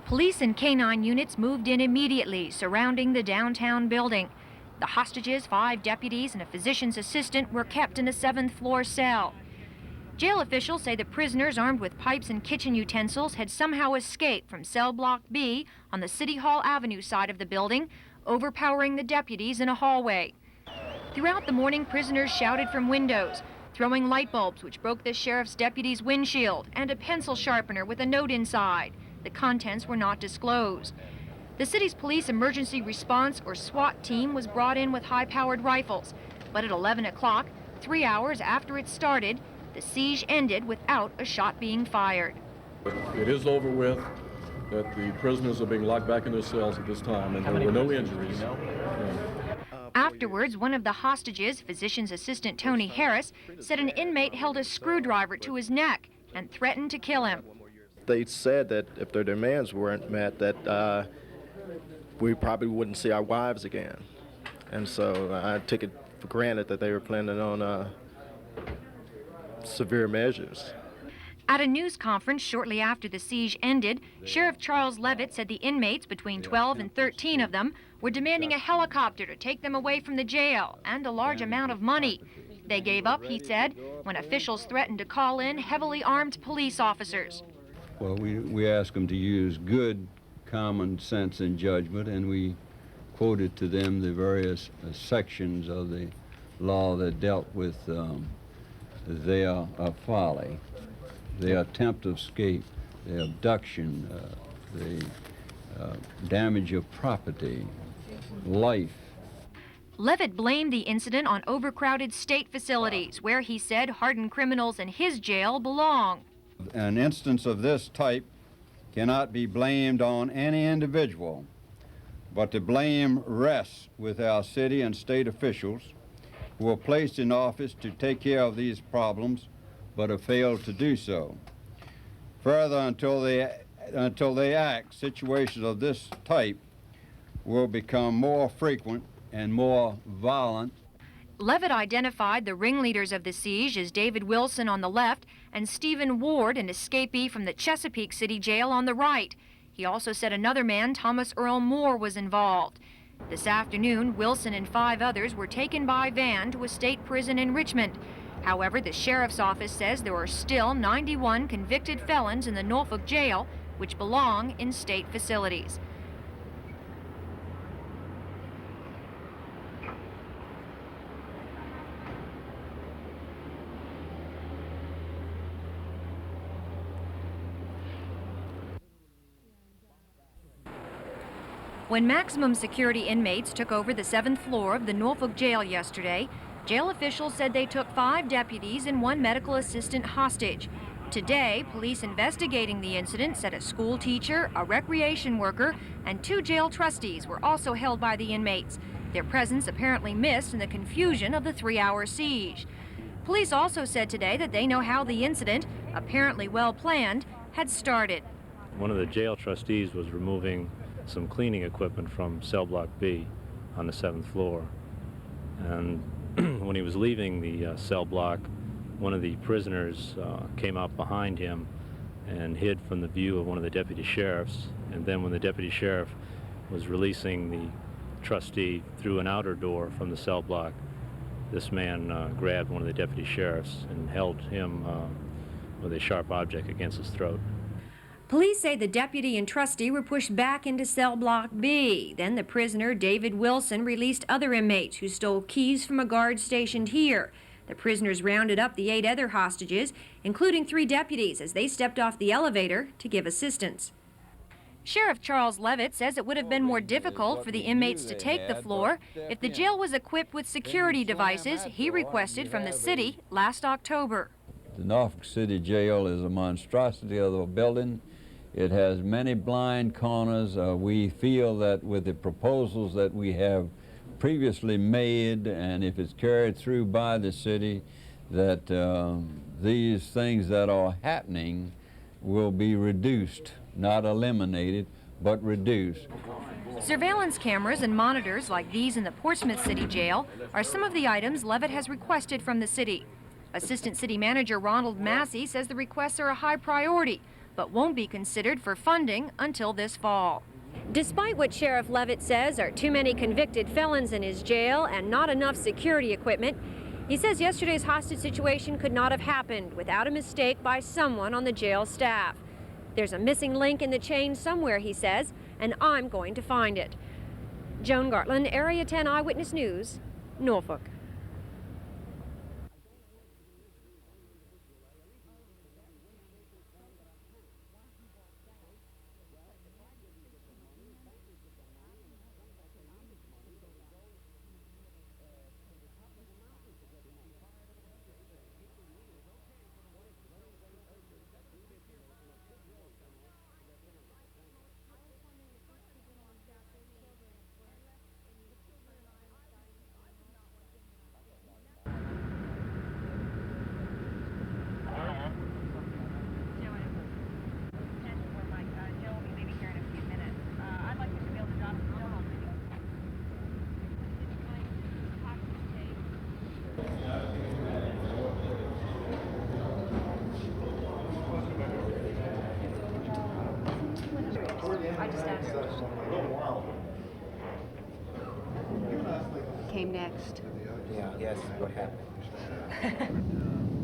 Police and canine units moved in immediately, surrounding the downtown building. The hostages, 5 deputies and a physician's assistant, were kept in a 7th-floor cell. Jail officials say the prisoners, armed with pipes and kitchen utensils, had somehow escaped from cell block B on the City Hall Avenue side of the building, overpowering the deputies in a hallway. Throughout the morning, prisoners shouted from windows, throwing light bulbs, which broke the sheriff's deputy's windshield, and a pencil sharpener with a note inside. The contents were not disclosed. The city's police emergency response, or SWAT team, was brought in with high-powered rifles. But at 11 o'clock, 3 hours after it started, the siege ended without a shot being fired. It is over with, that the prisoners are being locked back in their cells at this time, and there were no injuries. Afterwards, one of the hostages, physician's assistant Tony Harris, said an inmate held a screwdriver to his neck and threatened to kill him. They said that if their demands weren't met, that we probably wouldn't see our wives again. And so I took it for granted that they were planning on severe measures. At a news conference shortly after the siege ended, Sheriff Charles Levitt said the inmates, between 12 and 13 of them, were demanding a helicopter to take them away from the jail and a large amount of money. They gave up, he said, when officials threatened to call in heavily armed police officers. Well, we asked them to use good common sense and judgment, and we quoted to them the various sections of the law that dealt with their folly, the attempt of escape, the abduction, the damage of property, life. Levitt blamed the incident on overcrowded state facilities, where he said hardened criminals in his jail belong. An instance of this type cannot be blamed on any individual, but the blame rests with our city and state officials who are placed in office to take care of these problems but have failed to do so. Further, until they act, situations of this type will become more frequent and more violent. Levitt identified the ringleaders of the siege as David Wilson on the left and Stephen Ward, an escapee from the Chesapeake City Jail, on the right. He also said another man, Thomas Earl Moore, was involved. This afternoon, Wilson and 5 others were taken by van to a state prison in Richmond. However, the sheriff's office says there are still 91 convicted felons in the Norfolk jail, which belong in state facilities. When maximum security inmates took over the 7th floor of the Norfolk jail yesterday, jail officials said they took 5 deputies and 1 medical assistant hostage. Today, police investigating the incident said a school teacher, a recreation worker, and 2 jail trustees were also held by the inmates. Their presence apparently missed in the confusion of the 3-hour siege. Police also said today that they know how the incident, apparently well planned, had started. One of the jail trustees was removing some cleaning equipment from cell block B on the 7th floor. And when he was leaving the cell block, one of the prisoners came up behind him and hid from the view of one of the deputy sheriffs. And then when the deputy sheriff was releasing the trustee through an outer door from the cell block, this man grabbed one of the deputy sheriffs and held him with a sharp object against his throat. Police say the deputy and trustee were pushed back into cell block B. Then the prisoner, David Wilson, released other inmates who stole keys from a guard stationed here. The prisoners rounded up the 8 other hostages, including 3 deputies, as they stepped off the elevator to give assistance. Sheriff Charles Levitt says it would have been more difficult for the inmates to take the floor if the jail was equipped with security devices he requested from the city last October. The Norfolk City Jail is a monstrosity of a building. It has many blind corners. We feel that with the proposals that we have previously made, and if it's carried through by the city, that these things that are happening will be reduced, not eliminated, but reduced. Surveillance cameras and monitors like these in the Portsmouth City Jail are some of the items Levitt has requested from the city. Assistant City Manager Ronald Massey says the requests are a high priority, but won't be considered for funding until this fall. Despite what Sheriff Levitt says are too many convicted felons in his jail and not enough security equipment, he says yesterday's hostage situation could not have happened without a mistake by someone on the jail staff. There's a missing link in the chain somewhere, he says, and I'm going to find it. Joan Gartland, Area 10 Eyewitness News, Norfolk. Came next. Yeah, yes, what happened?